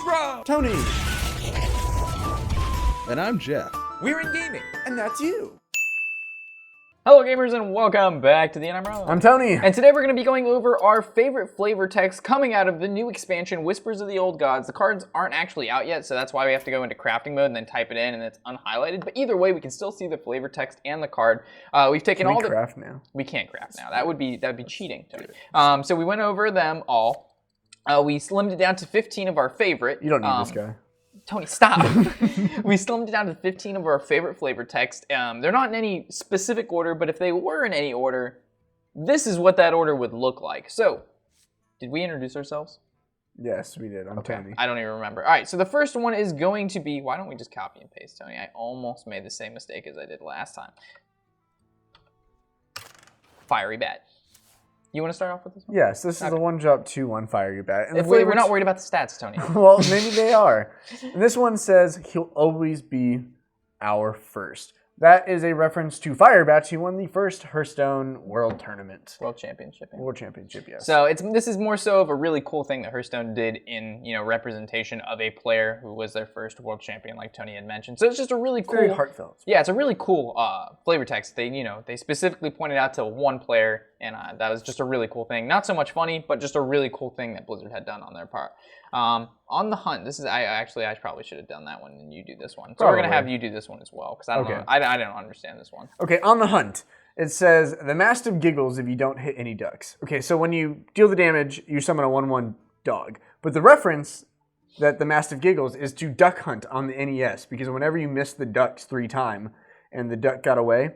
Grubb. Tony. And I'm Jeff. We're in gaming. And that's you. Hello gamers and welcome back to the end. I'm Rob. I'm Tony. And today we're going to be going over our favorite flavor text coming out of the new expansion, Whispers of the Old Gods. The cards aren't actually out yet, so that's why we have to go into crafting mode and then type it in and it's unhighlighted. But either way, we can still see the flavor text and the card. We've taken all the... craft now? We can't craft now. That would be cheating, Tony. So we went over them all. We slimmed it down to 15 of our favorite. You don't need this guy. Tony, stop. We slimmed it down to 15 of our favorite flavor text. They're not in any specific order, but if they were in any order, this is what that order would look like. So, did we introduce ourselves? Yes, we did. I'm Tony. I don't even remember. All right, so the first one is going to be, why don't we just copy and paste, Tony? I almost made the same mistake as I did last time. Fiery Bat. You want to start off with this one? Yes, this is a 1-drop 2/1 Fiery Bat. And we're not worried about the stats, Tony. Well, maybe they are. And this one says he'll always be our first. That is a reference to Fire Bat, who won the first Hearthstone World Tournament. World Championship. World Championship, yes. So this is more so of a really cool thing that Hearthstone did in representation of a player who was their first world champion, like Tony had mentioned. So it's just a really cool, very heartfelt. Yeah, it's a really cool flavor text. They they specifically pointed out to one player, and that was just a really cool thing. Not so much funny, but just a really cool thing that Blizzard had done on their part. On the hunt, this is I probably should have done that one, and you do this one. So we're gonna have you do this one as well, because I don't know, I don't understand this one. Okay, on the hunt, it says the Mastiff giggles if you don't hit any ducks. Okay, so when you deal the damage, you summon a 1/1 dog. But the reference that the Mastiff giggles is to Duck Hunt on the NES, because whenever you miss the ducks 3 times and the duck got away,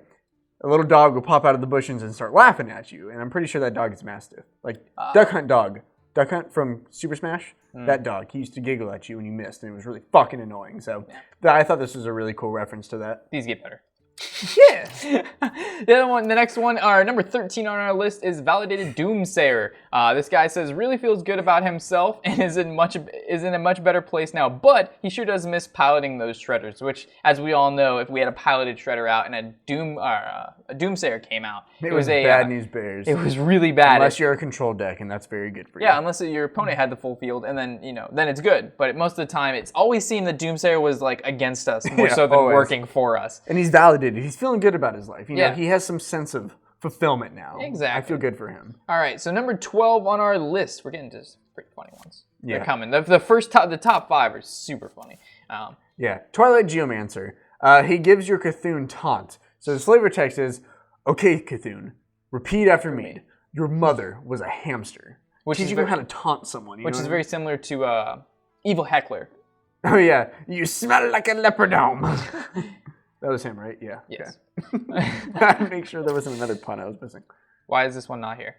a little dog will pop out of the bushes and start laughing at you. And I'm pretty sure that dog is Mastiff. Like Duck Hunt dog. Duck Hunt from Super Smash, that dog, he used to giggle at you when you missed, and it was really fucking annoying. So I thought this was a really cool reference to that. These get better. Yeah. The next one, our number 13 on our list is Validated Doomsayer. This guy says really feels good about himself and is in a much better place now, but he sure does miss piloting those shredders, which, as we all know, if we had a piloted shredder out and a Doomsayer came out, it was bad news bears. It was really bad. Unless you're a control deck, and that's very good for you. Yeah, unless your opponent had the full field, and then then it's good. But most of the time, it's always seemed that Doomsayer was like against us more so than working for us. And he's validated. He's feeling good about his life. You know, he has some sense of fulfillment now. Exactly. I feel good for him. All right, so number 12 on our list. We're getting to pretty funny ones. Yeah. They're coming. The top 5 are super funny. Yeah. Twilight Geomancer. He gives your Cthulhu taunt. So the flavor text is, okay, Cthulhu, repeat after me. Your mother was a hamster. Teaching you how to taunt someone. Which is very similar to Evil Heckler. Oh, yeah. You smell like a leopardome. That was him, right? Yeah. Yes. Okay. Make sure there wasn't another pun I was missing. Why is this one not here?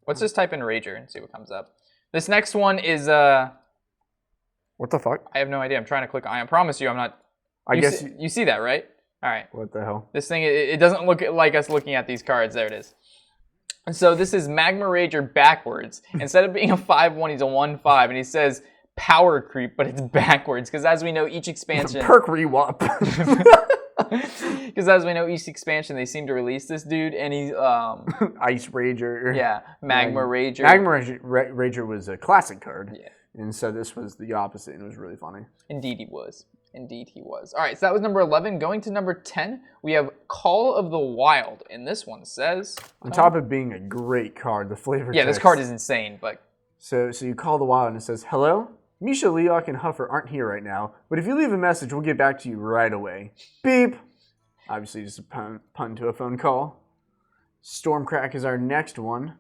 Let's just type in Rager and see what comes up. This next one is... What the fuck? I have no idea. I'm trying to click. I promise you I'm not... You see that, right? All right. What the hell? This thing, it doesn't look like us looking at these cards. There it is. And so this is Magma Rager backwards. Instead of being a 5/1, he's a 1/5. And he says... power creep, but it's backwards, because as we know, each expansion... Perk re-wop. Because as we know, each expansion, they seem to release this dude, and he's... Ice Rager. Yeah, Magma Rager. Magma Rager was a classic card. Yeah. And so this was the opposite, and it was really funny. Indeed he was. Indeed he was. All right, so that was number 11. Going to number 10, we have Call of the Wild, and this one says... On top of being a great card, the flavor Yeah, text, this card is insane, but... So you call the Wild, and it says, hello? Misha, Leok, and Huffer aren't here right now, but if you leave a message, we'll get back to you right away. Beep! Obviously just a pun to a phone call. Stormcrack is our next one.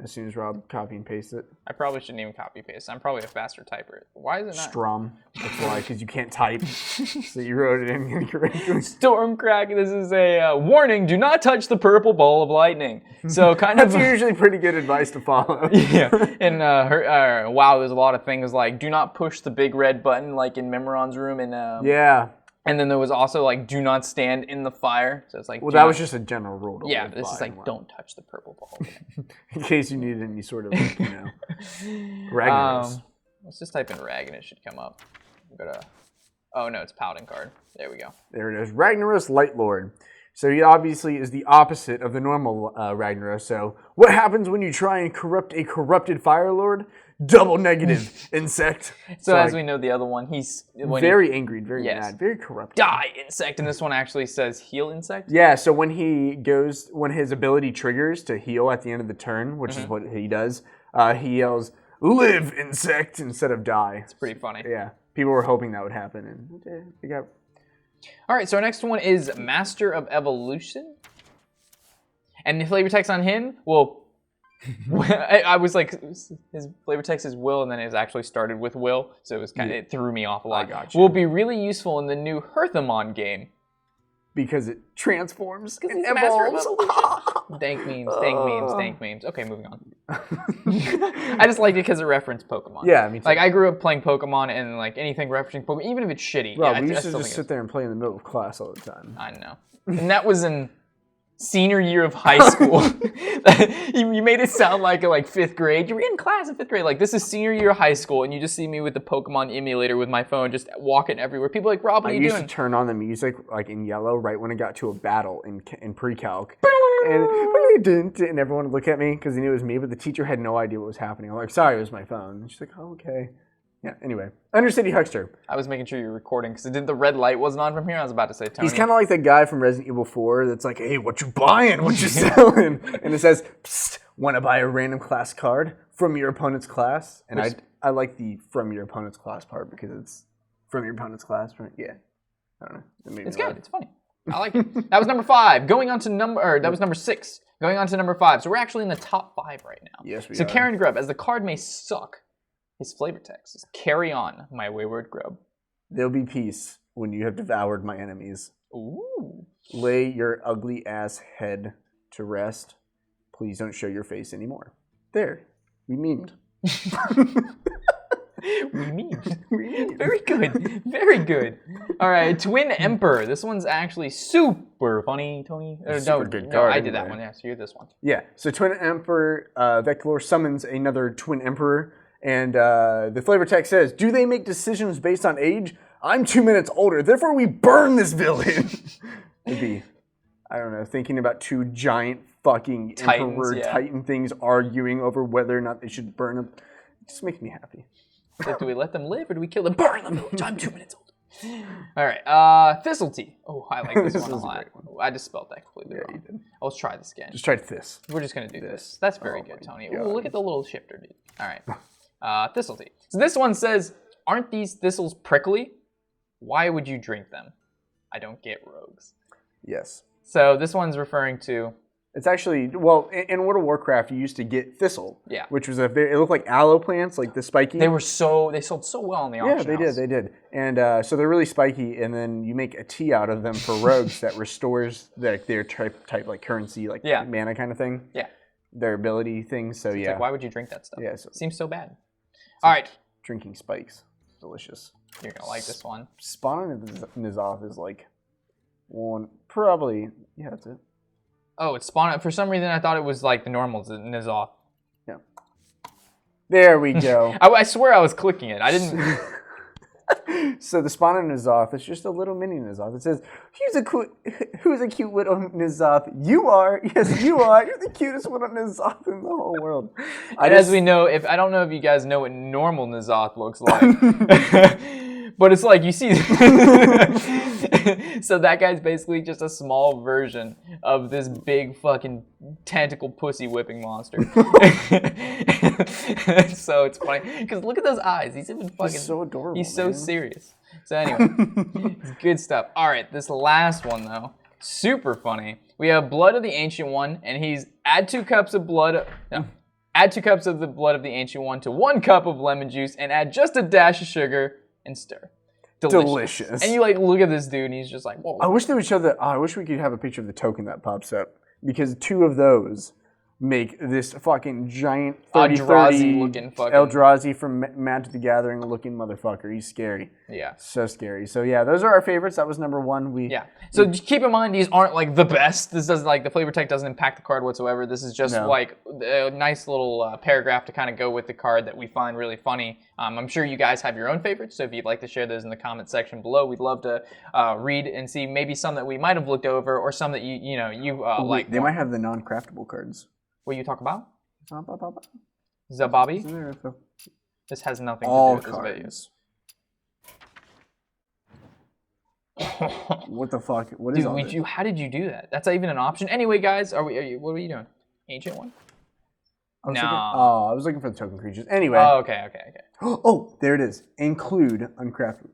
As soon as Rob copy and paste it. I probably shouldn't even copy paste. I'm probably a faster typer. Why is it not? Strum. That's why, because you can't type. So you wrote it in incorrectly. Stormcrack, this is a warning, do not touch the purple ball of lightning. So That's usually pretty good advice to follow. Yeah. In WoW, there's a lot of things like, do not push the big red button like in Memoron's room. And, yeah. And then there was also like, do not stand in the fire. So it's like, well, that was just a general rule. Yeah, this is like, don't touch the purple ball. In case you need any sort of, Regnerus. Let's just type in Rag and it should come up. Oh no, it's Paladin card. There we go. There it is. Regnerus Lightlord. So he obviously is the opposite of the normal Regnerus. So what happens when you try and corrupt a corrupted Fire Lord? double negative insect. So as we know, the other one, he's very angry, very mad, very corrupt. Die, insect. And this one actually says heal, insect? Yeah, so when his ability triggers to heal at the end of the turn, which is what he does, he yells, live, insect, instead of die. It's pretty funny. Yeah, people were hoping that would happen, and they got... All right, so our next one is Master of Evolution. And the flavor text on him, well, I was like, his flavor text is Will, and then it actually started with Will, so it was it threw me off a lot. I got you. Will be really useful in the new Hearthstone game. Because it transforms and evolves. Dank memes. Okay, moving on. I just liked it because it referenced Pokemon. Yeah, me too. Like, I grew up playing Pokemon, and like anything referencing Pokemon, even if it's shitty. Bro, we used to just sit there and play in the middle of class all the time. I know. And that was in senior year of high school. You made it sound like 5th grade. You were in class in 5th grade. Like, this is senior year of high school, and you just see me with the Pokemon emulator with my phone just walking everywhere. People are like, Rob, what are you doing? I used to turn on the music in yellow right when it got to a battle in pre-calc. And everyone would look at me because they knew it was me, but the teacher had no idea what was happening. I'm like, sorry, it was my phone. And she's like, oh, okay. Yeah, anyway. Undercity Huckster. I was making sure you were recording because the red light wasn't on from here. I was about to say Tony. He's kind of like the guy from Resident Evil 4 that's like, hey, what you buying? What you selling? And it says, psst, want to buy a random class card from your opponent's class? And I like the from your opponent's class part because it's from your opponent's class. Right? Yeah. I don't know. It's good. It's funny. I like it. That was number 5. Going on to that was number 6. Going on to number 5. So we're actually in the top 5 right now. Yes, we are. So Karen Grubb, as the card may suck, his flavor text is carry on, my wayward grub. There'll be peace when you have devoured my enemies. Ooh. Lay your ugly ass head to rest. Please don't show your face anymore. There. We memed. We memed. Very good. Very good. All right, Twin Emperor. This one's actually super funny, Tony. Super good card. I did that one. Yeah, so you're this one. Yeah. So Twin Emperor, Veclor summons another Twin Emperor. And the flavor text says, do they make decisions based on age? I'm 2 minutes older, therefore we burn this village. It'd be, I don't know, thinking about 2 giant fucking Emperor Titan things arguing over whether or not they should burn them. It just makes me happy. Do we let them live or do we kill them? Burn the village, I'm 2 minutes older. All right, Thistle Tea. Oh, I like this one a lot. I just spelled that completely wrong. You did. Let's try this again. Just try this. We're just going to do this. That's very good, Tony. Ooh, look at the little shifter, dude. All right. Thistle Tea. So this one says, aren't these thistles prickly? Why would you drink them? I don't get rogues. Yes. So this one's referring to... It's actually, well, in World of Warcraft, you used to get Thistle. Yeah. Which was it looked like aloe plants, like the spiky. They sold so well in the auction house. They did. And so they're really spiky, and then you make a tea out of them for rogues that restores their type like currency, like mana kind of thing. Yeah. Their ability things, so yeah. Like, why would you drink that stuff? Yeah. So seems so bad. All right. Drinking spikes. Delicious. You're going to like this one. Spawn in N'Zoth is like one, probably, yeah, that's it. Oh, it's Spawn. For some reason, I thought it was like the normal N'Zoth. Yeah. There we go. I swear I was clicking it. I didn't... So the Spawn in N'Zoth, it's just a little mini N'Zoth. It says, who's a cute little N'Zoth? You are. Yes, you are. You're the cutest little N'Zoth in the whole world. As we know, I don't know if you guys know what normal N'Zoth looks like. But it's like, you see... So that guy's basically just a small version of this big fucking tentacle pussy whipping monster. So it's funny. Because look at those eyes. He's even fucking... He's so adorable, He's so serious. So anyway, it's good stuff. All right, this last one, though, super funny. We have Blood of the Ancient One, and he's add 2 cups of blood... No. Add 2 cups of the blood of the Ancient One to 1 cup of lemon juice, and add just a dash of sugar and stir. Delicious. And you like look at this dude, and he's just like, whoa. I wish they would show that. I wish we could have a picture of the token that pops up, because 2 of those make this fucking giant 30-30 looking fucking Eldrazi from Magic the Gathering looking motherfucker. He's scary. Yeah. So scary. So yeah, those are our favorites. That was number 1. So just keep in mind, these aren't like the best. This doesn't like the flavor text doesn't impact the card whatsoever. This is just like a nice little paragraph to kind of go with the card that we find really funny. I'm sure you guys have your own favorites, so if you'd like to share those in the comment section below, we'd love to read and see maybe some that we might have looked over or some that you like. They might have the non-craftable cards. What you talk about? Zababi. This has nothing to do All with this video. What the fuck? What is all this? How did you do that? That's not even an option. Anyway, guys, what are you doing? Ancient one? No. I was looking for the token creatures. Anyway. Oh, okay. Oh, there it is. Include uncrafted.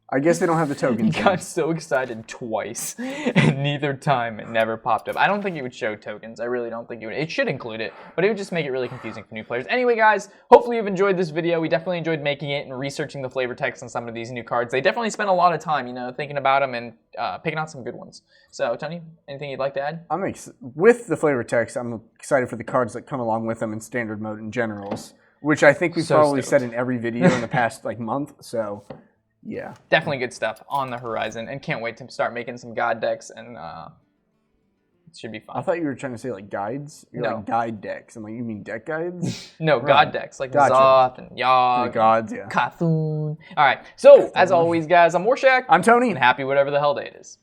I guess they don't have the tokens. You got so excited twice, and neither time it never popped up. I don't think it would show tokens. I really don't think it would. It should include it, but it would just make it really confusing for new players. Anyway, guys, hopefully you've enjoyed this video. We definitely enjoyed making it and researching the flavor text on some of these new cards. They definitely spent a lot of time, thinking about them and picking out some good ones. So, Tony, anything you'd like to add? With the flavor text, I'm excited for the cards that come along with them in standard mode and generals, which I think we've probably said in every video in the past month. So. Yeah. Definitely good stuff on the horizon, and can't wait to start making some god decks, and it should be fun. I thought you were trying to say guides. You're guide decks. I'm like, you mean deck guides? No, right. God decks like Nezhat and Yogg, the gods, yeah. Cthulhu. All right. So as always, guys, I'm Warshack. I'm Tony, and happy whatever the hell day it is.